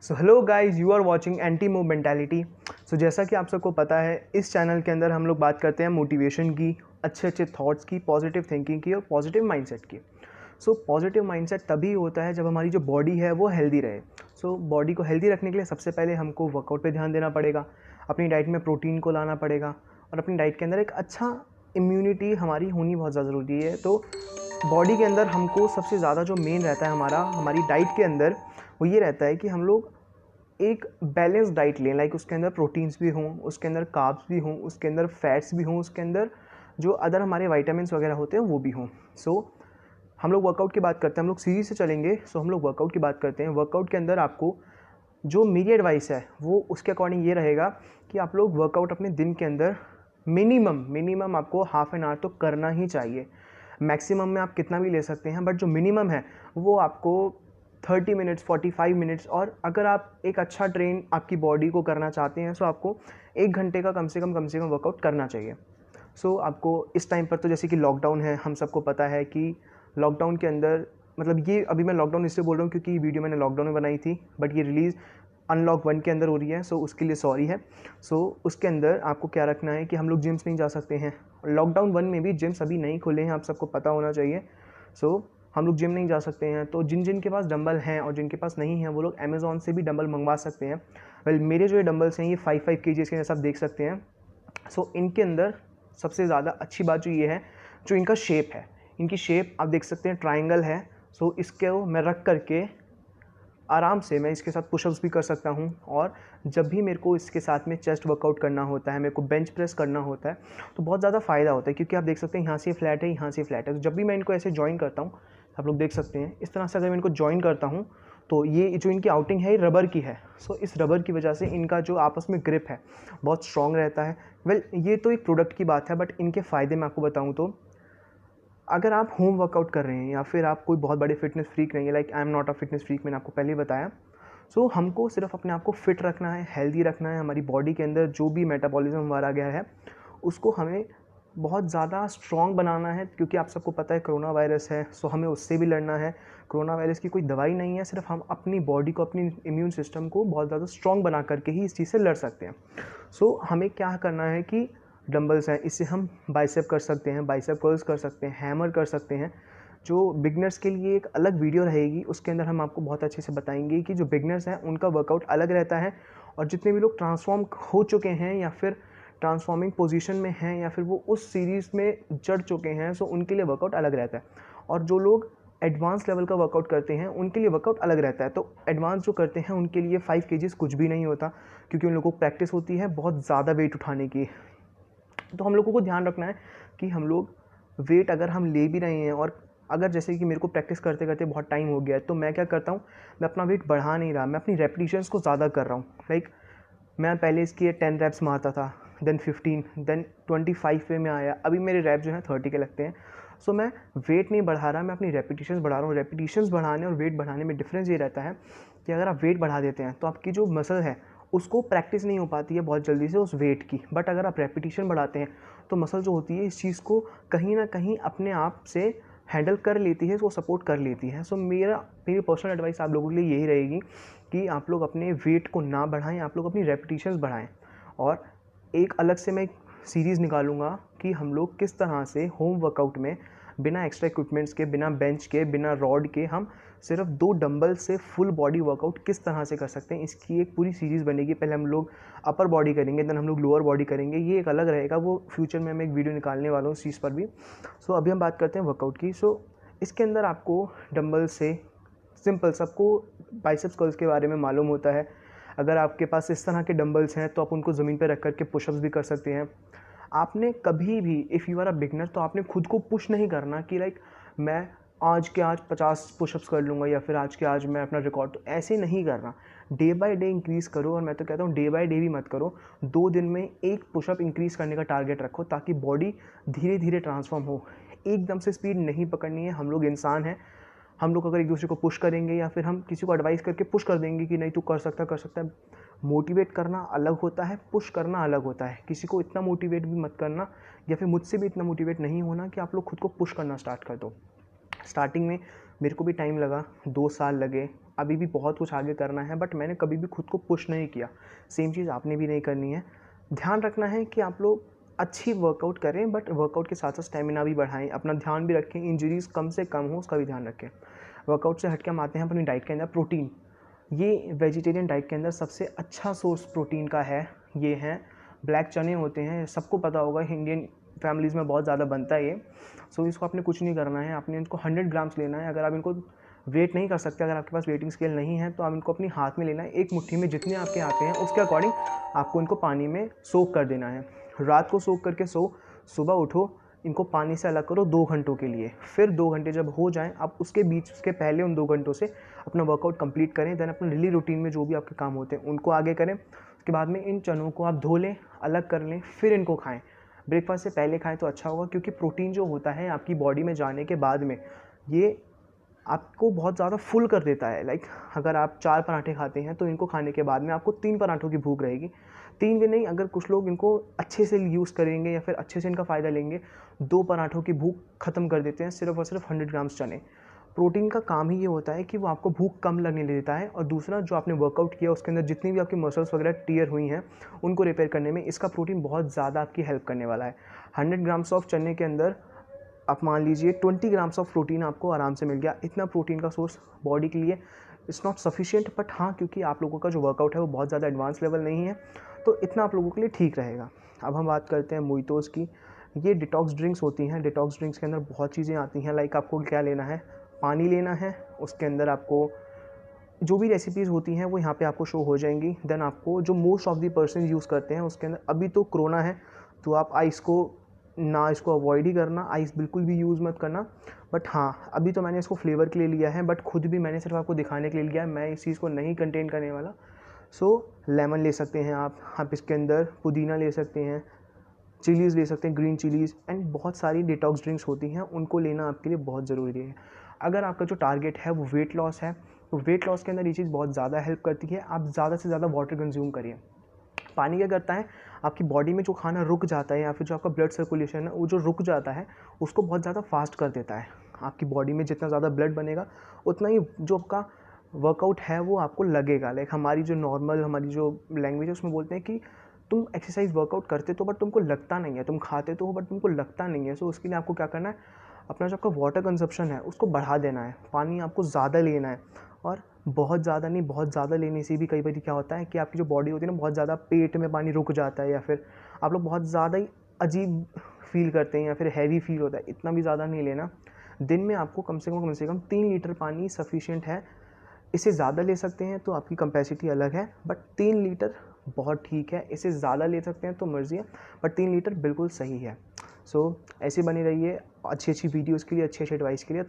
So hello guys, you are watching anti move mentality. So जैसा कि आप सबको पता है, इस चैनल के अंदर हम लोग बात करते हैं मोटिवेशन की, अच्छे अच्छे थॉट्स की, पॉजिटिव थिंकिंग की और पॉजिटिव माइंडसेट की। सो पॉजिटिव माइंडसेट तभी होता है जब हमारी जो बॉडी है वो हेल्दी रहे। सो बॉडी को हेल्दी रखने के लिए सबसे पहले हमको वर्कआउट पे ध्यान देना पड़ेगा, अपनी डाइट में प्रोटीन को लाना पड़ेगा और अपनी डाइट के अंदर एक अच्छा इम्यूनिटी हमारी होनी बहुत ज़्यादा ज़रूरी है। तो बॉडी के अंदर हमको सबसे ज़्यादा जो मेन रहता है हमारी डाइट के अंदर, वो ये रहता है कि हम लोग एक बैलेंस डाइट लें। लाइक उसके अंदर प्रोटीन्स भी हों, उसके अंदर कार्ब्स भी हों, उसके अंदर फैट्स भी हों, उसके अंदर जो अदर हमारे वाइटामिन्स वगैरह होते हैं वो भी हों। सो हम लोग वर्कआउट की बात करते हैं, हम लोग सीरीज से चलेंगे। सो हम लोग वर्कआउट की बात करते हैं। वर्कआउट के अंदर आपको जो मेरी एडवाइस है वो उसके अकॉर्डिंग ये रहेगा कि आप लोग वर्कआउट अपने दिन के अंदर मिनिमम आपको हाफ एन आवर तो करना ही चाहिए। मैक्सिमम में आप कितना भी ले सकते हैं, बट जो मिनिमम है वो आपको 30 मिनट्स 45 मिनट्स, और अगर आप एक अच्छा ट्रेन आपकी बॉडी को करना चाहते हैं तो आपको 1 घंटे का कम से कम वर्कआउट करना चाहिए। सो आपको इस टाइम पर तो जैसे कि लॉकडाउन है, हम सबको पता है कि लॉकडाउन के अंदर, मतलब ये अभी मैं लॉकडाउन इसलिए बोल रहा हूँ क्योंकि वीडियो मैंने लॉकडाउन में बनाई थी, बट ये रिलीज़ अनलॉक 1 के अंदर हो रही है। सो उसके लिए सॉरी है। सो उसके अंदर आपको क्या रखना है कि हम लोग जिम्स नहीं जा सकते हैं। लॉकडाउन 1 में भी जिम्स अभी नहीं खुले हैं, आप सबको पता होना चाहिए। सो हम लोग जिम नहीं जा सकते हैं, तो जिन के पास डंबल हैं और जिनके पास नहीं हैं वो लोग अमेज़ॉन से भी डंबल मंगवा सकते हैं। वेल मेरे जो ये डंबल्स हैं ये 5 kg के जैसा आप देख सकते हैं। सो इनके अंदर सबसे ज़्यादा अच्छी बात जो ये है, जो इनका शेप है, इनकी शेप आप देख सकते हैं ट्रायंगल है। सो इसको मैं रख करके आराम से मैं इसके साथ पुशअप्स भी कर सकता हूँ, और जब भी मेरे को इसके साथ में चेस्ट वर्कआउट करना होता है, मेरे को बेंच प्रेस करना होता है, तो बहुत ज़्यादा फ़ायदा होता है। क्योंकि आप देख सकते हैं यहाँ से फ्लैट है, यहाँ से फ्लैट है। तो जब भी मैं इनको ऐसे जॉइन करता हूँ, आप लोग देख सकते हैं इस तरह से अगर मैं इनको जॉइन करता हूँ तो ये जो इनकी आउटिंग है ये रबर की है। सो इस रबर की वजह से इनका जो आपस में ग्रिप है बहुत स्ट्रॉन्ग रहता है। वेल ये तो एक प्रोडक्ट की बात है, बट इनके फ़ायदे मैं आपको बताऊँ तो अगर आप होम वर्कआउट कर रहे हैं या फिर आप कोई बहुत बड़े फिटनेस फ्रीक नहीं है, like I am not a fitness freak, मैंने आपको पहले ही बताया। सो हमको सिर्फ अपने आप को फिट रखना है, हेल्दी रखना है। हमारी बॉडी के अंदर जो भी मेटाबॉलिज्म हमारा गया है उसको हमें बहुत ज़्यादा स्ट्रॉन्ग बनाना है, क्योंकि आप सबको पता है कोरोना वायरस है। सो हमें उससे भी लड़ना है। कोरोना वायरस की कोई दवाई नहीं है, सिर्फ हम अपनी बॉडी को, अपनी इम्यून सिस्टम को बहुत ज़्यादा स्ट्रॉन्ग बना करके ही इस चीज़ से लड़ सकते हैं। सो हमें क्या करना है कि डंबल्स हैं, इससे हम बाइसेप कर सकते हैं, बाइसेप कर्ल्स कर सकते हैं, हैमर कर सकते हैं। जो बिगनर्स के लिए एक अलग वीडियो रहेगी, उसके अंदर हम आपको बहुत अच्छे से बताएंगे कि जो बिगनर्स हैं उनका वर्कआउट अलग रहता है, और जितने भी लोग ट्रांसफॉर्म हो चुके हैं या फिर ट्रांसफॉर्मिंग पोजीशन में हैं या फिर वो उस सीरीज़ में चढ़ चुके हैं, सो उनके लिए वर्कआउट अलग रहता है। और जो लोग एडवांस लेवल का वर्कआउट करते हैं उनके लिए वर्कआउट अलग रहता है। तो एडवांस जो करते हैं उनके लिए 5 kg कुछ भी नहीं होता, क्योंकि उन लोगों को प्रैक्टिस होती है बहुत ज़्यादा वेट उठाने की। तो हम लोगों को ध्यान रखना है कि हम लोग वेट अगर हम ले भी रहे हैं, और अगर जैसे कि मेरे को प्रैक्टिस करते करते बहुत टाइम हो गया है, तो मैं क्या करता हूँ, मैं अपना वेट बढ़ा नहीं रहा, मैं अपनी रेपिटेशंस को ज़्यादा कर रहा हूँ। लाइक मैं पहले इसकी 10 रैप्स मारता था, देन 15, देन 25 पे में आया, अभी मेरे रैप जो हैं 30 के लगते हैं। सो मैं वेट नहीं बढ़ा रहा, मैं अपनी रेपिटेशंस बढ़ा रहा हूँ। रेपिटेशंस बढ़ाने और वेट बढ़ाने में डिफरेंस ये रहता है कि अगर आप वेट बढ़ा देते हैं तो आपकी जो मसल है उसको प्रैक्टिस नहीं हो पाती है बहुत जल्दी से उस वेट की, बट अगर आप रेपिटेशन बढ़ाते हैं तो मसल जो होती है इस चीज़ को कहीं ना कहीं अपने आप से हैंडल कर लेती है, वो सपोर्ट कर लेती है। सो मेरी पर्सनल एडवाइस आप लोगों के लिए यही रहेगी कि आप लोग अपने वेट को ना बढ़ाएं, आप लोग अपनी रेपिटेशंस बढ़ाएं। और एक अलग से मैं सीरीज़ निकालूंगा कि हम लोग किस तरह से होम वर्कआउट में बिना एक्स्ट्रा इक्विपमेंट्स के, बिना बेंच के, बिना रॉड के, हम सिर्फ 2 डंबल से फुल बॉडी वर्कआउट किस तरह से कर सकते हैं, इसकी एक पूरी सीरीज़ बनेगी। पहले हम लोग अपर बॉडी करेंगे, देन हम लोग लोअर बॉडी करेंगे, ये एक अलग रहेगा। वो फ्यूचर में मैं एक वीडियो निकालने वाला हूँ इस चीज़ पर भी। सो अभी हम बात करते हैं वर्कआउट की। सो इसके अंदर आपको डंबल से सिंपल, सबको बाइसेप्स कर्ल्स के बारे में मालूम होता है। अगर आपके पास इस तरह के डंबल्स हैं तो आप उनको ज़मीन पर रख करके पुशअप्स भी कर सकते हैं। आपने कभी भी, if you are a beginner, तो आपने खुद को पुश नहीं करना कि लाइक मैं आज के आज 50 पुशअप्स कर लूँगा या फिर आज के आज मैं अपना रिकॉर्ड, तो ऐसे नहीं करना। डे बाय डे इंक्रीज़ करो, और मैं तो कहता हूँ डे बाय डे भी मत करो। 2 दिन में 1 पुशअप इंक्रीज़ करने का टारगेट रखो, ताकि बॉडी धीरे धीरे ट्रांसफॉर्म हो। एकदम से स्पीड नहीं पकड़नी है। हम लोग इंसान हैं, हम लोग अगर एक दूसरे को पुश करेंगे या फिर हम किसी को एडवाइस करके पुश कर देंगे कि नहीं तू कर सकता है। मोटिवेट करना अलग होता है, पुश करना अलग होता है। किसी को इतना मोटिवेट भी मत करना, या फिर मुझसे भी इतना मोटिवेट नहीं होना कि आप लोग खुद को पुश करना स्टार्ट कर दो। स्टार्टिंग में मेरे को भी टाइम लगा, 2 साल लगे, अभी भी बहुत कुछ आगे करना है, बट मैंने कभी भी खुद को पुश नहीं किया। सेम चीज़ आपने भी नहीं करनी है। ध्यान रखना है कि आप लोग अच्छी वर्कआउट करें, बट वर्कआउट के साथ साथ स्टेमिना भी बढ़ाएं, अपना ध्यान भी रखें, इंजरीज़ कम से कम हो उसका भी ध्यान रखें। वर्कआउट से हट के हम आते हैं अपनी डाइट के अंदर। प्रोटीन, ये वेजिटेरियन डाइट के अंदर सबसे अच्छा सोर्स प्रोटीन का है, ये हैं ब्लैक चने होते हैं, सबको पता होगा, इंडियन फैमिलीज़ में बहुत ज़्यादा बनता है ये। सो इसको आपने कुछ नहीं करना है, आपने इनको 100 ग्राम्स लेना है। अगर आप इनको वेट नहीं कर सकते, अगर आपके पास वेटिंग स्केल नहीं है, तो आप इनको अपनी हाथ में लेना है, एक मुट्ठी में जितने आपके आते हैं उसके अकॉर्डिंग आपको इनको पानी में सोक कर देना है। रात को सोक करके सुबह उठो, इनको पानी से अलग करो 2 घंटों के लिए। फिर 2 घंटे जब हो जाएं, आप उसके पहले उन 2 घंटों से अपना वर्कआउट कंप्लीट करें। देन अपने डेली रूटीन में जो भी आपके काम होते हैं उनको आगे करें। उसके बाद में इन चनों को आप धो लें, अलग कर लें, फिर इनको खाएं। ब्रेकफास्ट से पहले खाएं तो अच्छा होगा, क्योंकि प्रोटीन जो होता है आपकी बॉडी में जाने के बाद में ये आपको बहुत ज़्यादा फुल कर देता है। लाइक अगर आप 4 पराठे खाते हैं तो इनको खाने के बाद में आपको 3 पराठों की भूख रहेगी। 3 भी नहीं, अगर कुछ लोग इनको अच्छे से यूज़ करेंगे या फिर अच्छे से इनका फ़ायदा लेंगे, 2 पराठों की भूख ख़त्म कर देते हैं सिर्फ़ और सिर्फ 100 ग्राम्स चने। प्रोटीन का काम ही ये होता है कि वो आपको भूख कम लगने देता है, और दूसरा जो आपने वर्कआउट किया उसके अंदर जितनी भी आपकी मसल्स वगैरह टीयर हुई हैं उनको रिपेयर करने में इसका प्रोटीन बहुत ज़्यादा आपकी हेल्प करने वाला है। 100 ग्राम्स ऑफ चने के अंदर आप मान लीजिए 20 ग्राम्स ऑफ प्रोटीन आपको आराम से मिल गया। इतना प्रोटीन का सोर्स बॉडी के लिए इट्स नॉट सफिशिएंट, बट हाँ, क्योंकि आप लोगों का जो वर्कआउट है वो बहुत ज़्यादा एडवांस लेवल नहीं है, तो इतना आप लोगों के लिए ठीक रहेगा। अब हम बात करते हैं मोइतोज़ की। ये डिटॉक्स ड्रिंक्स होती हैं। डिटॉक्स ड्रिंक्स के अंदर बहुत चीज़ें आती हैं। लाइक आपको क्या लेना है, पानी लेना है, उसके अंदर आपको जो भी रेसिपीज़ होती हैं वो यहाँ पे आपको शो हो जाएंगी। देन आपको जो most of the person use करते हैं उसके अंदर, अभी तो कोरोना है तो आप आइस को इसको अवॉइड ही करना, आइस बिल्कुल भी यूज़ मत करना। बट हाँ, अभी तो मैंने इसको फ्लेवर के लिए लिया है, बट खुद भी मैंने सिर्फ आपको दिखाने के लिए लिया है, मैं इस चीज़ को नहीं कंटेन करने वाला। सो लेमन ले सकते हैं आप इसके अंदर पुदीना ले सकते हैं, चिलीज़ ले सकते हैं, ग्रीन चिलीज़, एंड बहुत सारी डिटॉक्स ड्रिंक्स होती हैं, उनको लेना आपके लिए बहुत ज़रूरी है। अगर आपका जो टारगेट है वो वेट लॉस है, तो वेट लॉस के अंदर ये चीज़ बहुत ज़्यादा हेल्प करती है। आप ज़्यादा से ज़्यादा वाटर कंज्यूम करिए। पानी क्या करता है, आपकी बॉडी में जो खाना रुक जाता है या फिर जो आपका ब्लड सर्कुलेशन है वो जो रुक जाता है उसको बहुत ज़्यादा फास्ट कर देता है। आपकी बॉडी में जितना ज़्यादा ब्लड बनेगा उतना ही जो आपका वर्कआउट है वो आपको लगेगा। लाइक हमारी जो लैंग्वेज है उसमें बोलते हैं कि तुम एक्सरसाइज वर्कआउट करते तो बट तुमको लगता नहीं है, तुम खाते तो हो बट तुमको लगता नहीं है। सो उसके लिए आपको क्या करना है, अपना जो आपका वाटर कंजप्शन है उसको बढ़ा देना है, पानी आपको ज़्यादा लेना है। और बहुत ज़्यादा नहीं, बहुत ज़्यादा लेने से भी कई बार क्या होता है कि आपकी जो बॉडी होती है ना, बहुत ज़्यादा पेट में पानी रुक जाता है, या फिर आप लोग बहुत ज़्यादा ही अजीब फील करते हैं या फिर हैवी फील होता है। इतना भी ज़्यादा नहीं लेना। दिन में आपको कम से कम 3 लीटर पानी सफिशिएंट है। इससे ज़्यादा ले सकते हैं तो आपकी कैपेसिटी अलग है, बट 3 लीटर बहुत ठीक है। इससे ज़्यादा ले सकते हैं तो मर्ज़ी है, बट 3 लीटर बिल्कुल सही है। सो ऐसे बने रहिए अच्छी अच्छी वीडियोज़ के लिए, अच्छी अच्छी एडवाइस के लिए।